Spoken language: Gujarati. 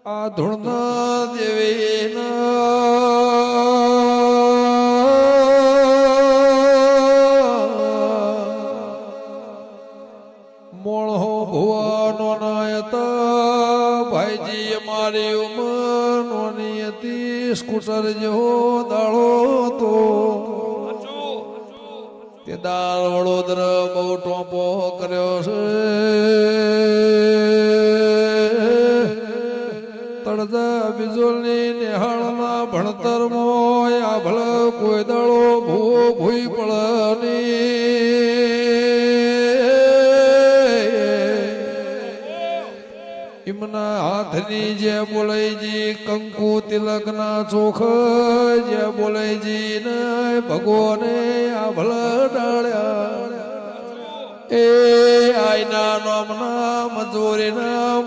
આ ધૂળના દેવીના મોળો ભુવાનો નાયતા ભાઈજી અમારી ઉંમર નોની હતી સ્કૂટર જેવો દાળો તો તે દાળ વડોદરા બહુ ટોપો કર્યો છે તળજા બિજોલની નિહાળના ભણતર મોય આ ભલે કોઈ દાળો ભૂ ભૂઈ પડની ઇમના હાથની જે બોલાયજી કંકુ તિલકના ચોખ જે બોલાયજી ને ભગવાને આ ભલા ડાળ્યા એ આઈના નામના મજૂરીના